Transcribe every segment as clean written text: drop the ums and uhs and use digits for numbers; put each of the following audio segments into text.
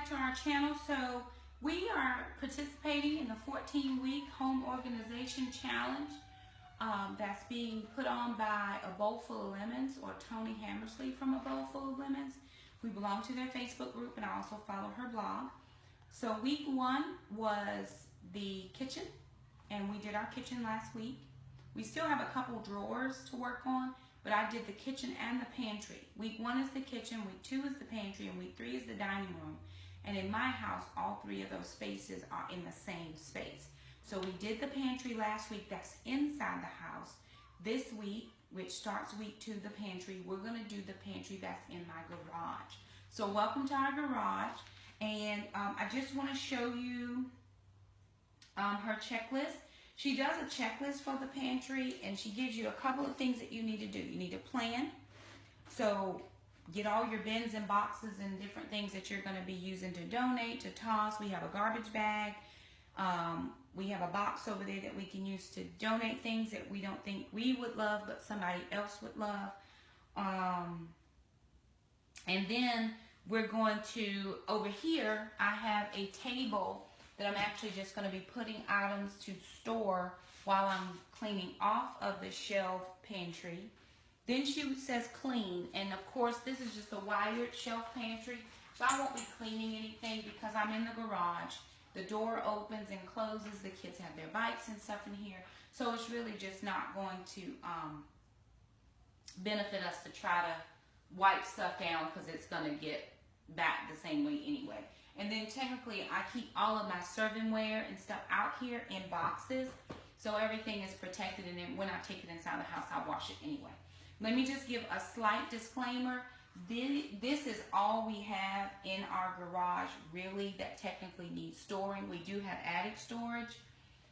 back to our channel. So we are participating in the 14-week home organization challenge that's being put on by A Bowl Full of Lemons, or Tony Hammersley from A Bowl Full of Lemons. We belong to their Facebook group, and I also follow her blog. So week 1 was the kitchen, and we did our kitchen last week. We still have a couple drawers to work on, but I did the kitchen and the pantry. Week 1 is the kitchen, week 2 is the pantry, and week 3 is the dining room. And in my house, all 3 of those spaces are in the same space. So we did the pantry last week, that's inside the house. This week, which starts week 2, the pantry, we're gonna do the pantry that's in my garage. So welcome to our garage. And I just wanna show you her checklist. She does a checklist for the pantry, and she gives you a couple of things that you need to do. You need to plan. So get all your bins and boxes and different things that you're going to be using to donate, to toss. We have a garbage bag. We have a box over there that we can use to donate things that we don't think we would love, but somebody else would love. And then we're going to, over here, I have a table that I'm actually just going to be putting items to store while I'm cleaning off of the shelf pantry. Then she says clean, and of course this is just a wired shelf pantry, so I won't be cleaning anything because I'm in the garage. The door opens and closes, the kids have their bikes and stuff in here, so it's really just not going to benefit us to try to wipe stuff down because it's going to get back the same way anyway. And then technically I keep all of my servingware and stuff out here in boxes, so everything is protected, and then when I take it inside the house, I wash it anyway. Let me just give a slight disclaimer. This is all we have in our garage, really, that technically needs storing. We do have attic storage,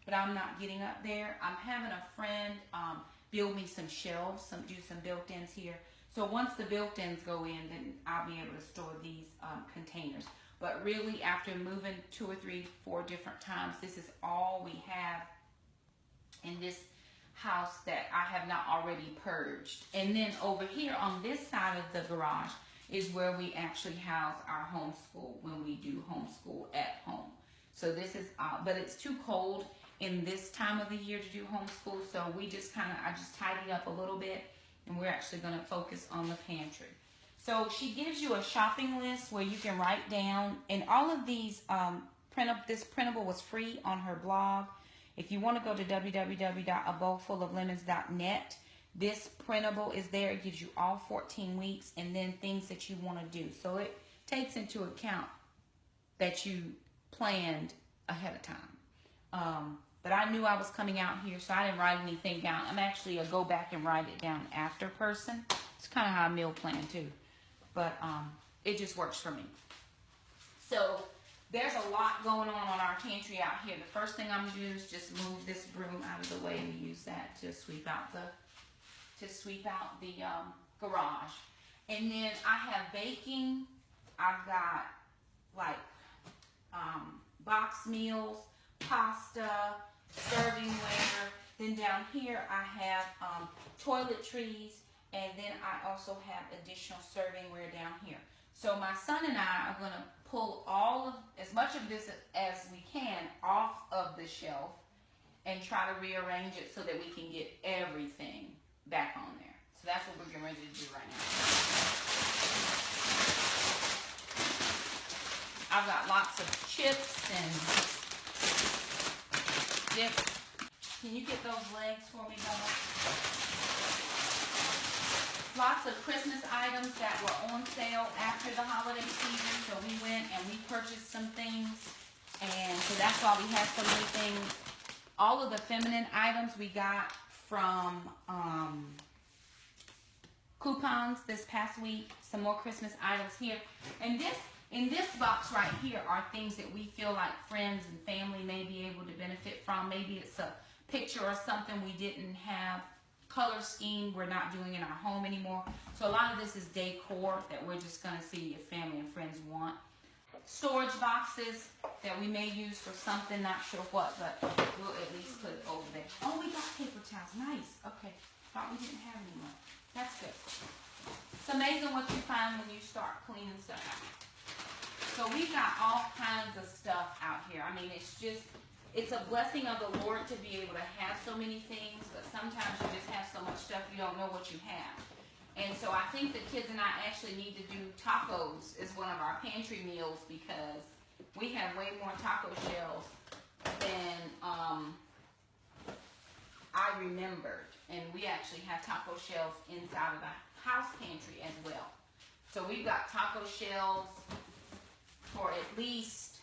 but I'm not getting up there. I'm having a friend build me some shelves, do some built-ins here. So once the built-ins go in, then I'll be able to store these containers. But really, after moving 2 or 3, 4 different times, this is all we have in this house that I have not already purged. And then over here on this side of the garage is where we actually house our homeschool when we do homeschool at home. So this is, but it's too cold in this time of the year to do homeschool, so we just I just tidied up a little bit, and we're actually going to focus on the pantry. So she gives you a shopping list where you can write down, and all of these this printable was free on her blog. If you want to go to www.abowlfuloflemons.net, this printable is there. It gives you all 14 weeks and then things that you want to do. So it takes into account that you planned ahead of time. But I knew I was coming out here, so I didn't write anything down. I'm actually a go back and write it down after person. It's kind of how I meal plan too. But it just works for me. So there's a lot going on our pantry out here. The first thing I'm gonna do is just move this broom out of the way and use that to sweep out the garage. And then I have baking. I've got like box meals, pasta, servingware. Then down here I have toiletries, and then I also have additional servingware down here. So my son and I are gonna pull as much of this as we can off of the shelf and try to rearrange it so that we can get everything back on there. So that's what we're getting ready to do right now. I've got lots of chips and dips. Can you get those legs for me, Bubba? Lots of Christmas items that were on sale after the holiday season, so we went and we purchased some things, and so that's why we have so many things. All of the feminine items we got from coupons this past week. Some more Christmas items here, and in this box right here are things that we feel like friends and family may be able to benefit from. Maybe it's a picture or something we didn't have color scheme we're not doing in our home anymore. So a lot of this is decor that we're just going to see if family and friends want. Storage boxes that we may use for something, not sure what, but we'll at least put it over there. Oh, we got paper towels. Nice. Okay. Thought we didn't have any more. That's good. It's amazing what you find when you start cleaning stuff out. So we've got all kinds of stuff out here. I mean, it's a blessing of the Lord to be able to have so many things, but sometimes you just have so much stuff you don't know what you have. And so I think the kids and I actually need to do tacos as one of our pantry meals, because we have way more taco shells than I remembered. And we actually have taco shells inside of the house pantry as well. So we've got taco shells for at least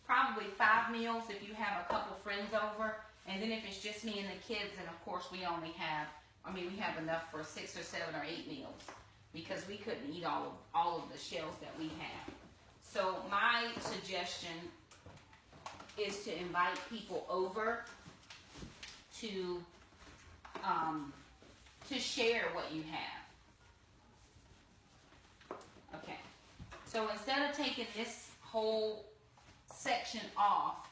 probably 5 meals if you have a couple friends over. And then if it's just me and the kids, and of course we only have, we have enough for 6 or 7 or 8 meals, because we couldn't eat all of the shells that we have. So my suggestion is to invite people over to share what you have. Okay, so instead of taking this whole section off,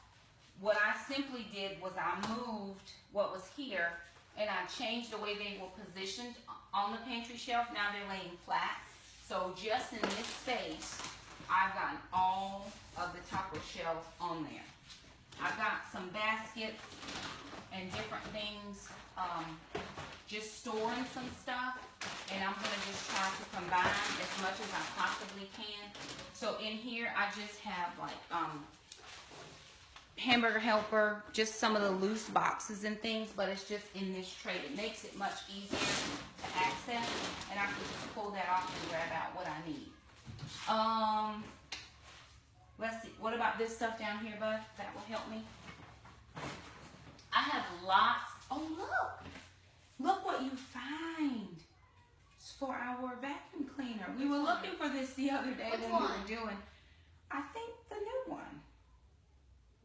what I simply did was I moved what was here, and I changed the way they were positioned on the pantry shelf. Now they're laying flat. So just in this space, I've gotten all of the taco shells on there. I've got some baskets and different things, just storing some stuff, and I'm going to just try to combine as much as I possibly can. So in here, I just have like hamburger helper, just some of the loose boxes and things, but it's just in this tray. It makes it much easier to access, and I can just pull that off and grab out what I need. Let's see, what about this stuff down here, bud? That will help me. I have lots. Oh, look what you find. It's for our vacuum cleaner. We were looking for this the other day when we were doing, I think, the new one.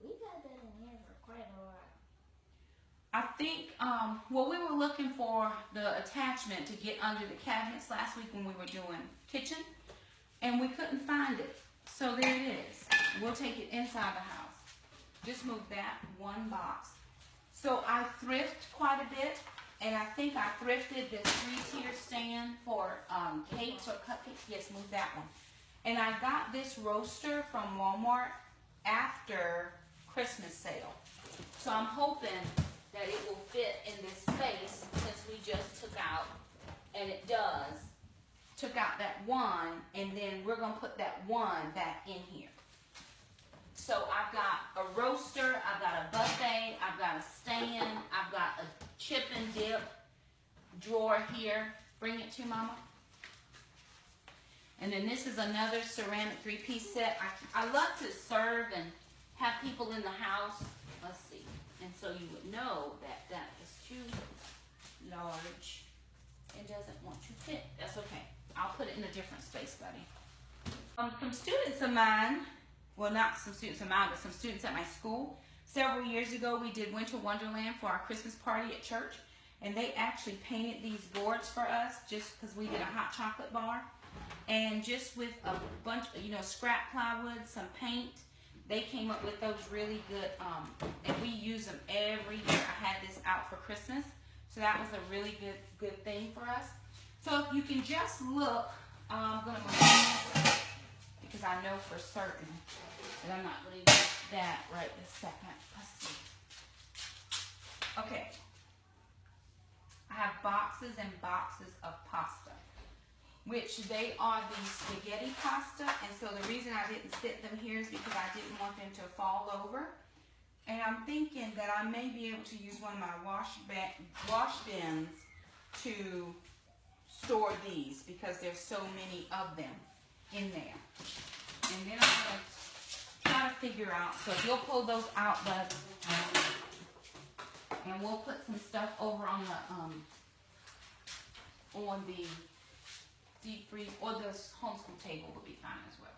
We got that in here for quite a while. I think, well, we were looking for the attachment to get under the cabinets last week when we were doing kitchen, and we couldn't find it. So there it is. We'll take it inside the house. Just move that one box. So I thrift quite a bit, and I think I thrifted this 3-tier stand for cakes or cupcakes. Yes, move that one. And I got this roaster from Walmart after Christmas sale. So I'm hoping that it will fit in this space, since we just took out, and it does, took out that one, and then we're going to put that one back in here. So I've got a roaster, I've got a buffet, I've got a stand, I've got a chip and dip drawer here. Bring it to Mama. And then this is another ceramic 3-piece set. I love to serve and have people in the house. Let's see. And so you would know that that is too large. It doesn't want to fit. That's okay. I'll put it in a different space, buddy. Some students of mine, well, not some students of mine, but some students at my school, several years ago we did Winter Wonderland for our Christmas party at church, and they actually painted these boards for us just because we did a hot chocolate bar. And just with a bunch of, scrap plywood, some paint, they came up with those really good, and we use them every year. I had this out for Christmas, so that was a really good thing for us. So if you can just look, I'm going to move because I know for certain that I'm not going to use that right this second. Let's see. Okay. I have boxes and boxes of pasta, which they are the spaghetti pasta, and so the reason I didn't sit them here is because I didn't want them to fall over. And I'm thinking that I may be able to use one of my wash bins to store these, because there's so many of them in there. And then I'm going to try to figure out, so you'll pull those out, bud, and we'll put some stuff over on the deep freeze, or the homeschool table will be fine as well.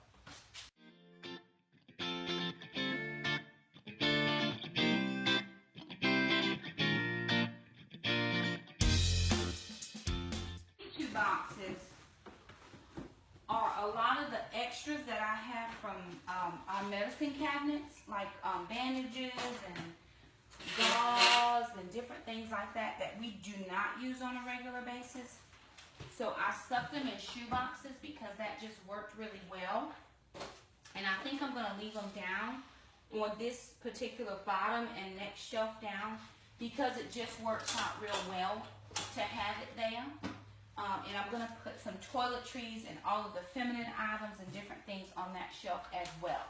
These 2 boxes are a lot of the extras that I have from our medicine cabinets, like bandages and gauze and different things like that we do not use on a regular basis. So I stuck them in shoe boxes because that just worked really well. And I think I'm gonna leave them down on this particular bottom and next shelf down because it just works out real well to have it there. And I'm gonna put some toiletries and all of the feminine items and different things on that shelf as well.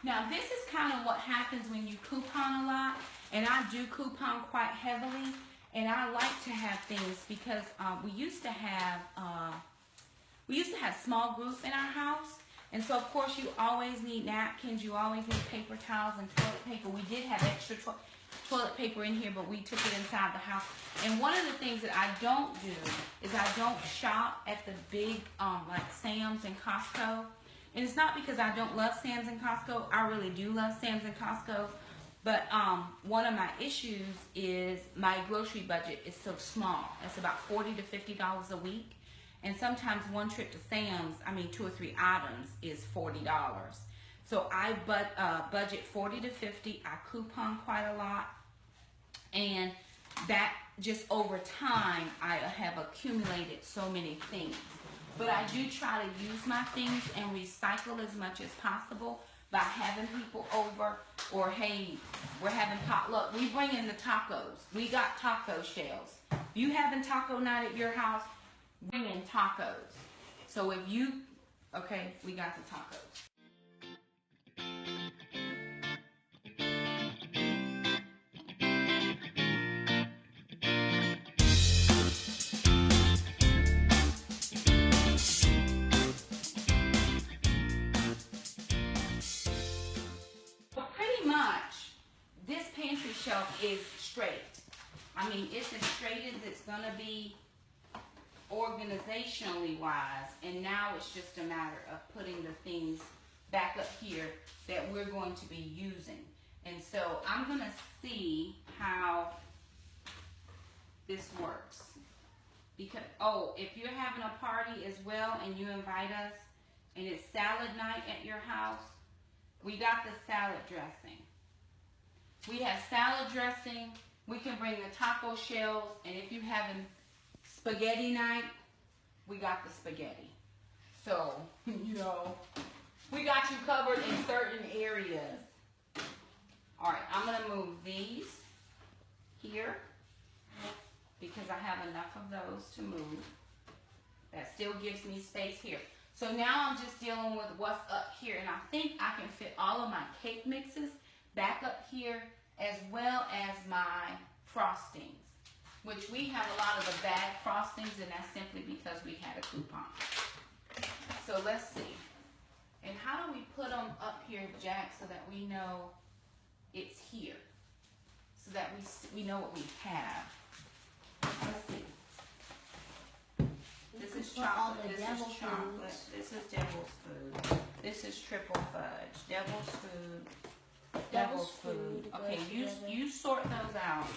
Now this is kind of what happens when you coupon a lot, and I do coupon quite heavily, and I like to have things because we used to have small group in our house, and so of course you always need napkins, you always need paper towels and toilet paper. We did have extra toilet paper in here, but we took it inside the house. And one of the things that I don't do is I don't shop at the big like Sam's and Costco. And it's not because I don't love Sam's and Costco. I really do love Sam's and Costco. But one of my issues is my grocery budget is so small. It's about $40 to $50 a week. And sometimes one trip to Sam's, I mean 2 or 3 items, is $40. So I budget 40 to 50. I coupon quite a lot. And that just over time, I have accumulated so many things. But I do try to use my things and recycle as much as possible by having people over, or hey, we're having potluck. We bring in the tacos. We got taco shells. If you having taco night at your house, bring in tacos. So if you, okay, we got the tacos. Shelf is straight. I mean, it's as straight as it's gonna be organizationally wise, and now it's just a matter of putting the things back up here that we're going to be using. And so I'm gonna see how this works. Because, oh, if you're having a party as well and you invite us and it's salad night at your house, we got the salad dressing. We have salad dressing. We can bring the taco shells. And if you're having spaghetti night, we got the spaghetti. So, you know, we got you covered in certain areas. All right, I'm going to move these here because I have enough of those to move. That still gives me space here. So now I'm just dealing with what's up here. And I think I can fit all of my cake mixes back up here, as well as my frostings, which we have a lot of the bag frostings, and that's simply because we had a coupon. So let's see. And how do we put them up here, Jack, so that we know it's here, so that we know what we have? Let's see. This is chocolate. This is chocolate. This is devil's food. This is triple fudge. Devil's food. Devil's food. Okay, you sort those out,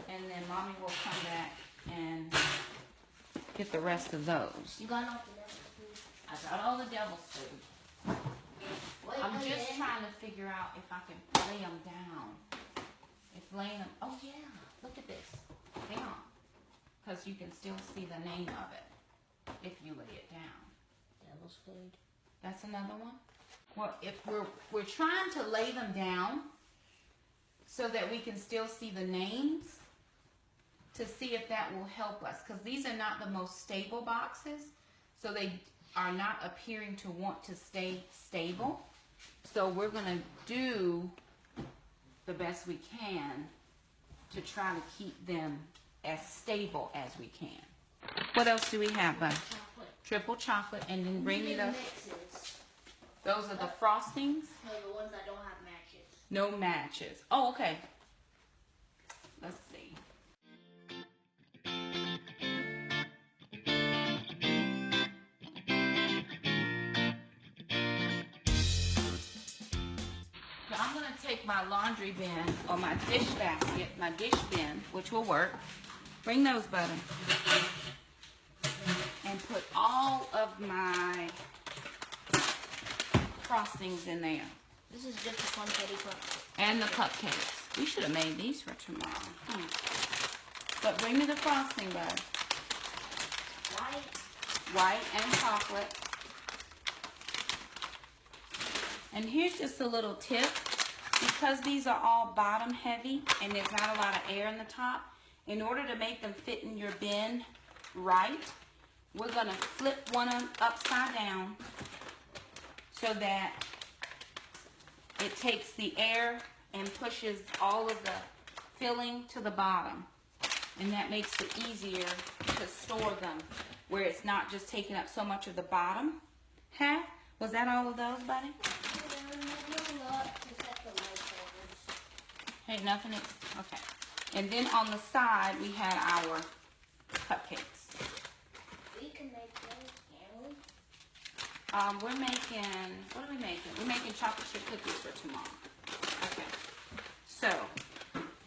and then Mommy will come back and get the rest of those. You got all the devil's food? I got all the devil's food. Wait, I'm just trying to figure out if I can lay them down. If laying them, oh yeah, look at this. Down. Because you can still see the name of it if you lay it down. Devil's food. That's another one. Well, if we're trying to lay them down so that we can still see the names, to see if that will help us, because these are not the most stable boxes, so they are not appearing to want to stay stable. So we're going to do the best we can to try to keep them as stable as we can. What else do we have, bud? Chocolate. Triple chocolate, and then bring me the... Mixes. Those are the frostings? No, the ones that don't have matches. No matches. Oh, okay. Let's see. So I'm going to take my laundry bin, or my dish basket, my dish bin, which will work. Bring those, Butter. And put all of my frostings in there. This is just a confetti cup. And the cupcakes. We should have made these for tomorrow. But bring me the frosting, bud. White and chocolate. And here's just a little tip. Because these are all bottom heavy and there's not a lot of air in the top, in order to make them fit in your bin right, we're going to flip one of them upside down so that it takes the air and pushes all of the filling to the bottom. And that makes it easier to store them where it's not just taking up so much of the bottom half. Was that all of those, buddy? Hey, nothing is, okay. And then on the side, we had our cupcakes. We can make those, can we? We're making, what are we making? We're making chocolate chip cookies for tomorrow. Okay. So,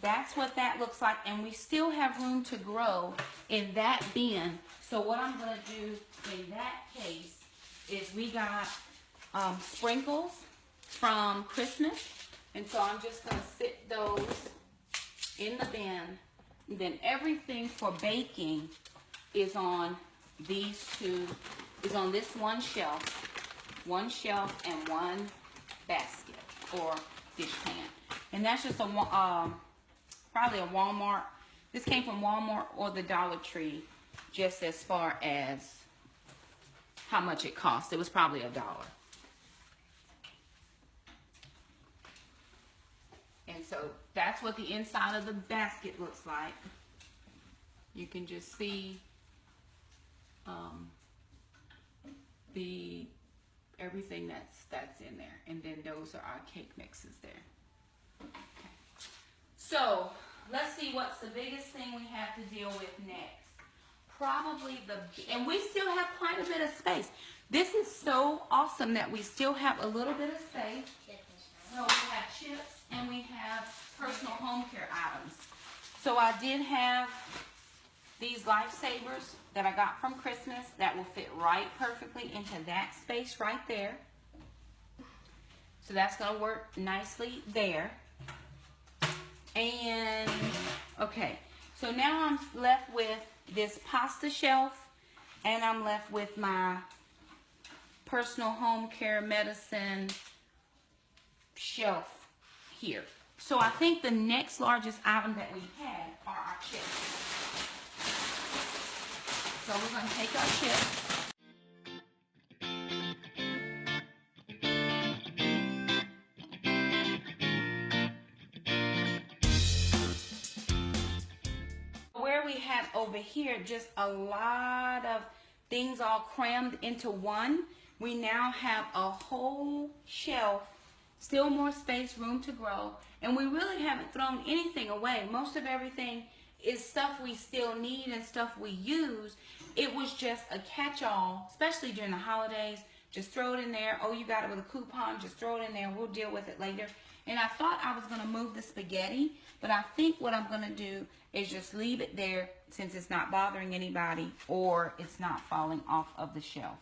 that's what that looks like. And we still have room to grow in that bin. So what I'm going to do in that case is we got sprinkles from Christmas. And so I'm just going to sit those in the bin. And then everything for baking is on these two, is on this one shelf and one basket or dish pan. And that's just a probably a Walmart. This came from Walmart or the Dollar Tree, just as far as how much it cost. It was probably $1. And so that's what the inside of the basket looks like. You can just see everything that's in there. And then those are our cake mixes there. Okay. So let's see what's the biggest thing we have to deal with next. Probably and we still have quite a bit of space. This is so awesome that we still have a little bit of space. So we have chips and we have personal home care items. So I did have these lifesavers that I got from Christmas that will fit right perfectly into that space right there. So that's going to work nicely there. And, okay, so now I'm left with this pasta shelf and I'm left with my personal home care medicine shelf here. So I think the next largest item that we had are our chips. So we're going to take our chips. Where we have over here just a lot of things all crammed into one, we now have a whole shelf, still more space, room to grow, and we really haven't thrown anything away. Most of everything is stuff we still need and stuff we use. It was just a catch-all, especially during the holidays. Just throw it in there. Oh, you got it with a coupon, just throw it in there. We'll deal with it later. And I thought I was going to move the spaghetti, but I think what I'm going to do is just leave it there since it's not bothering anybody or it's not falling off of the shelf.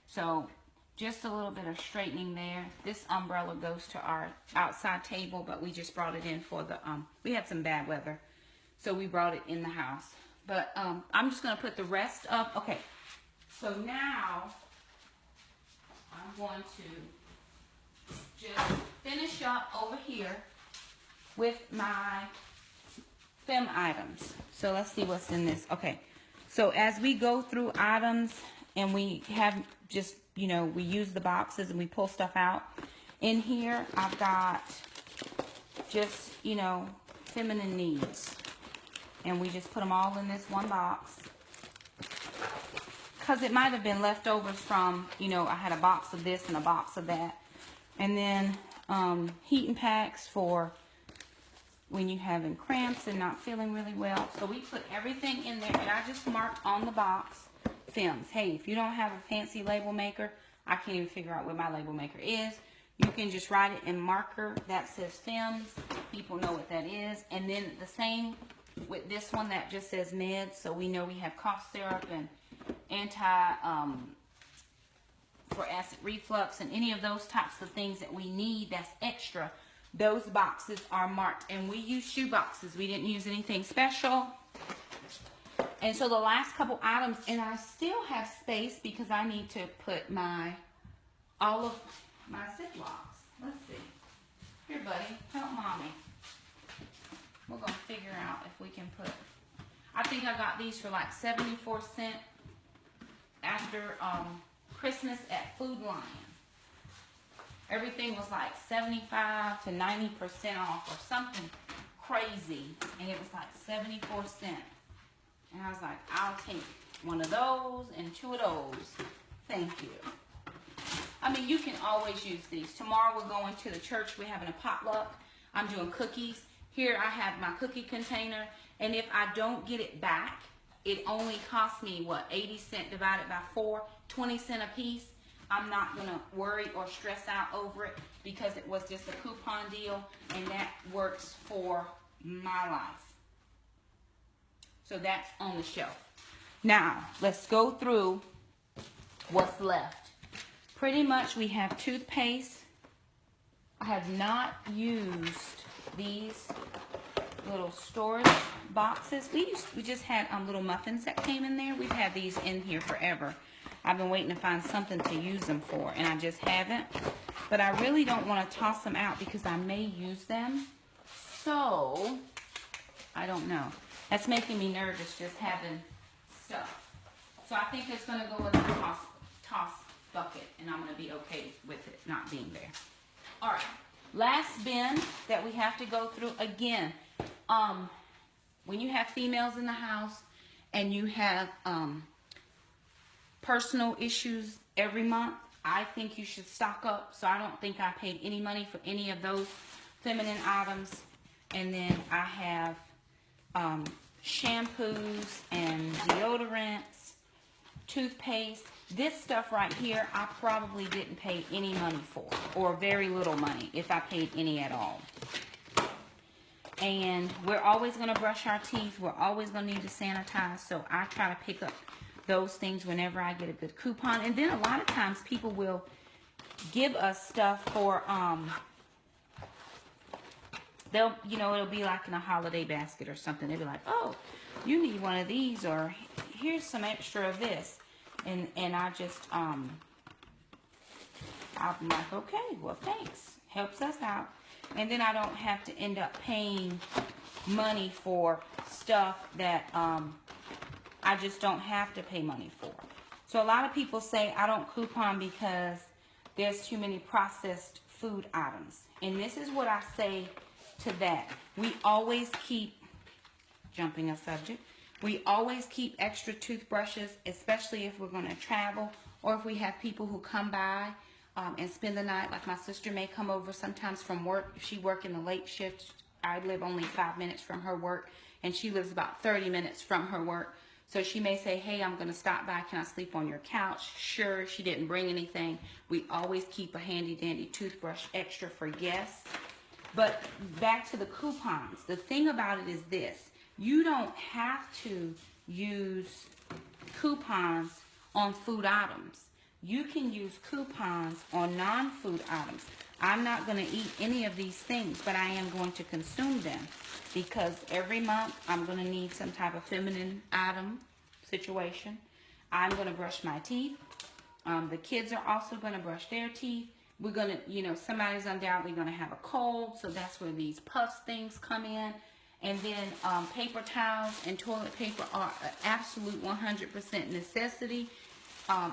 So just a little bit of straightening there. This umbrella goes to our outside table, but we just brought it in for the, we had some bad weather, so we brought it in the house. But I'm just going to put the rest up. Okay, so now I'm going to just finish up over here with my fem items. So let's see what's in this. Okay, so as we go through items and we have just, you know, we use the boxes and we pull stuff out. In here, I've got just, you know, feminine needs. And we just put them all in this one box. Because it might have been leftovers from, you know, I had a box of this and a box of that. And then heating packs for when you're having cramps and not feeling really well. So we put everything in there. And I just marked on the box, Fems. Hey, if you don't have a fancy label maker, I can't even figure out where my label maker is. You can just write it in marker that says Fems. People know what that is. And then the same with this one that just says meds, so we know we have cough syrup and for acid reflux and any of those types of things that we need that's extra. Those boxes are marked, and we use shoe boxes. We didn't use anything special. And so the last couple items, and I still have space because I need to put all of my Ziplocs. Let's see. Here, buddy, help mommy. We're gonna figure out if we can put. I think I got these for like 74 cents after Christmas at Food Lion. Everything was like 75 to 90% off or something crazy, and it was like 74 cents. And I was like, I'll take one of those and 2 of those. Thank you. I mean, you can always use these. Tomorrow we're going to the church. We're having a potluck. I'm doing cookies. Here I have my cookie container, and if I don't get it back, it only costs me, what, 80 cents divided by 4, 20 cents a piece. I'm not going to worry or stress out over it because it was just a coupon deal, and that works for my life. So that's on the shelf. Now, let's go through what's left. Pretty much we have toothpaste. I have not used these little storage boxes. We just had little muffins that came in there. We've had these in here forever. I've been waiting to find something to use them for, and I just haven't. But I really don't want to toss them out because I may use them. So, I don't know. That's making me nervous just having stuff. So I think it's going to go in the toss bucket, and I'm going to be okay with it not being there. All right. Last bin that we have to go through again. When you have females in the house and you have personal issues every month, I think you should stock up. So I don't think I paid any money for any of those feminine items. And then I have shampoos and deodorants, toothpaste. This stuff right here, I probably didn't pay any money for, or very little money, if I paid any at all. And we're always going to brush our teeth. We're always going to need to sanitize. So I try to pick up those things whenever I get a good coupon. And then a lot of times people will give us stuff for, it'll be like in a holiday basket or something. They'll be like, oh, you need one of these, or here's some extra of this. And I just, I'm like, okay, well, thanks. Helps us out. And then I don't have to end up paying money for stuff that I just don't have to pay money for. So a lot of people say I don't coupon because there's too many processed food items. And this is what I say to that. We always keep, jumping a subject, we always keep extra toothbrushes, especially if we're going to travel or if we have people who come by and spend the night. Like my sister may come over sometimes from work. If she works in the late shift, I live only 5 minutes from her work, and she lives about 30 minutes from her work. So she may say, hey, I'm going to stop by. Can I sleep on your couch? Sure, she didn't bring anything. We always keep a handy dandy toothbrush extra for guests. But back to the coupons. The thing about it is this. You don't have to use coupons on food items. You can use coupons on non-food items. I'm not going to eat any of these things, but I am going to consume them because every month I'm going to need some type of feminine item situation. I'm going to brush my teeth. The kids are also going to brush their teeth. We're going to, somebody's undoubtedly going to have a cold, so that's where these puffs things come in. And then paper towels and toilet paper are an absolute 100% necessity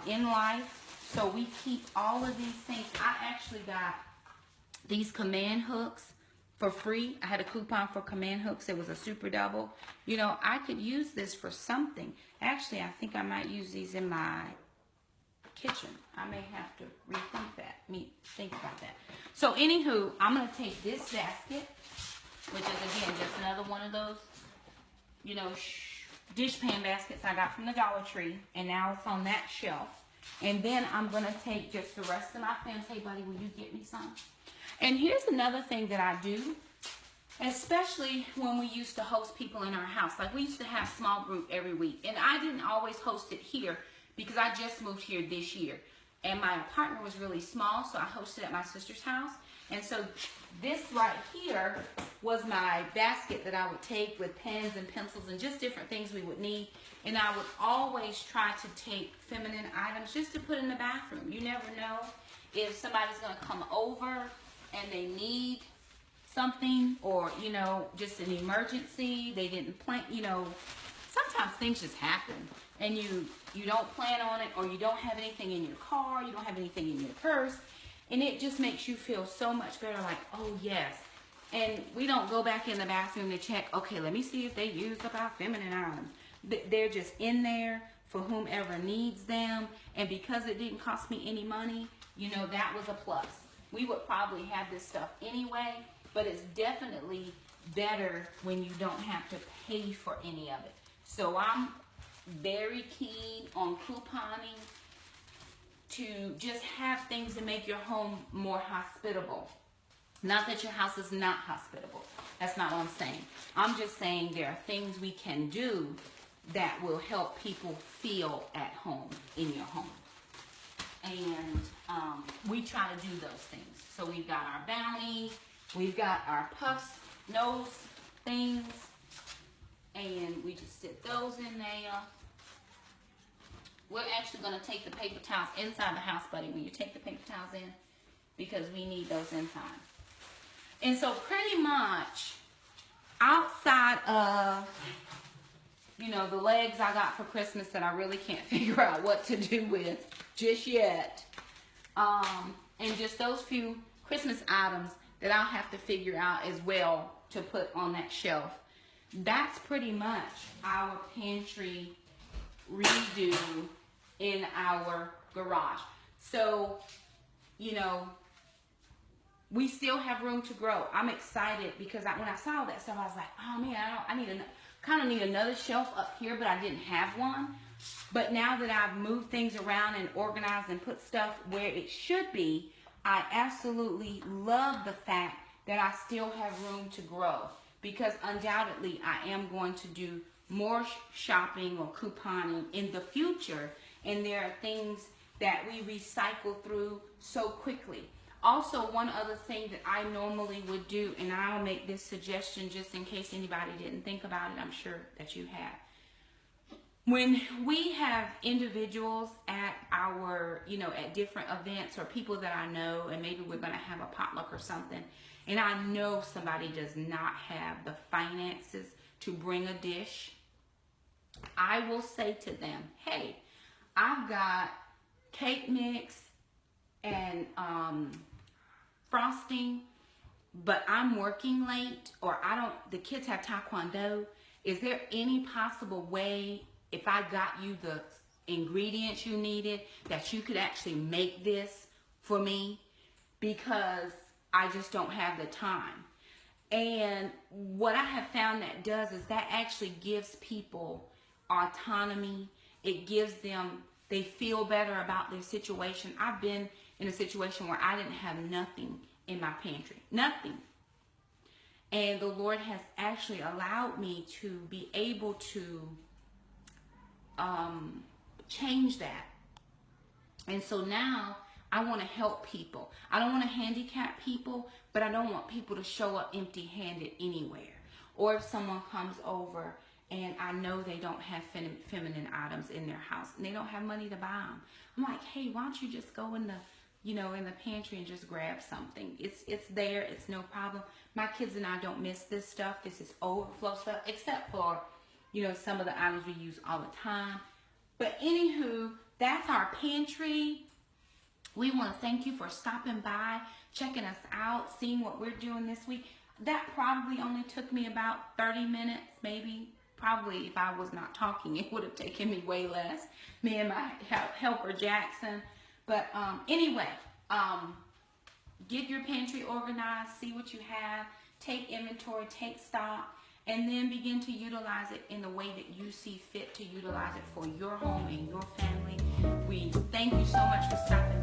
in life. So we keep all of these things. I actually got these command hooks for free. I had a coupon for command hooks. It was a super double. I could use this for something. Actually, I think I might use these in my kitchen. I may have to think about that. So anywho, I'm going to take this basket, which is again just another one of those, dishpan baskets I got from the Dollar Tree, and now it's on that shelf. And then I'm going to take just the rest of my things. Hey, buddy, will you get me some? And here's another thing that I do, especially when we used to host people in our house. Like we used to have small group every week, and I didn't always host it here because I just moved here this year. And my apartment was really small, so I hosted at my sister's house. And so this right here was my basket that I would take with pens and pencils and just different things we would need. And I would always try to take feminine items just to put in the bathroom. You never know if somebody's going to come over and they need something, or, you know, just an emergency. They didn't plan, you know, sometimes things just happen and you don't plan on it, or you don't have anything in your car, you don't have anything in your purse. And it just makes you feel so much better, like, oh, yes. And we don't go back in the bathroom to check, okay, let me see if they used up our feminine items. They're just in there for whomever needs them. And because it didn't cost me any money, you know, that was a plus. We would probably have this stuff anyway, but it's definitely better when you don't have to pay for any of it. So I'm very keen on couponing to just have things to make your home more hospitable. Not that your house is not hospitable. That's not what I'm saying. I'm just saying there are things we can do that will help people feel at home in your home. And we try to do those things. So we've got our Bounty, we've got our puffs, nose things, and we just stick those in there. We're actually going to take the paper towels inside the house, buddy, when you take the paper towels in, because we need those inside. And so pretty much outside of, you know, the legs I got for Christmas that I really can't figure out what to do with just yet, and just those few Christmas items that I'll have to figure out as well to put on that shelf. That's pretty much our pantry redo in our garage. So, you know, we still have room to grow. I'm excited because when I saw that stuff, I was like, oh man, I kind of need another shelf up here, but I didn't have one. But now that I've moved things around and organized and put stuff where it should be, I absolutely love the fact that I still have room to grow, because undoubtedly I am going to do more shopping or couponing in the future, and there are things that we recycle through so quickly. Also, one other thing that I normally would do, and I'll make this suggestion just in case anybody didn't think about it, I'm sure that you have. When we have individuals at our, you know, at different events, or people that I know, and maybe we're going to have a potluck or something, and I know somebody does not have the finances to bring a dish, I will say to them, hey, I've got cake mix and frosting, but I'm working late, or the kids have taekwondo. Is there any possible way, if I got you the ingredients you needed, that you could actually make this for me? Because I just don't have the time. And what I have found that does is that actually gives people autonomy. It gives them, they feel better about their situation. I've been in a situation where I didn't have nothing in my pantry. Nothing. And the Lord has actually allowed me to be able to change that. And so now I want to help people. I don't want to handicap people, but I don't want people to show up empty-handed anywhere. Or if someone comes over and I know they don't have feminine items in their house and they don't have money to buy them, I'm like, hey, why don't you just go in the, you know, in the pantry and just grab something? It's there. It's no problem. My kids and I don't miss this stuff. This is overflow stuff, except for, you know, some of the items we use all the time. But anywho, that's our pantry. We want to thank you for stopping by, checking us out, seeing what we're doing this week. That probably only took me about 30 minutes, maybe. Probably if I was not talking, it would have taken me way less. Me and my helper, Jackson. But anyway, get your pantry organized, see what you have, take inventory, take stock, and then begin to utilize it in the way that you see fit to utilize it for your home and your family. We thank you so much for stopping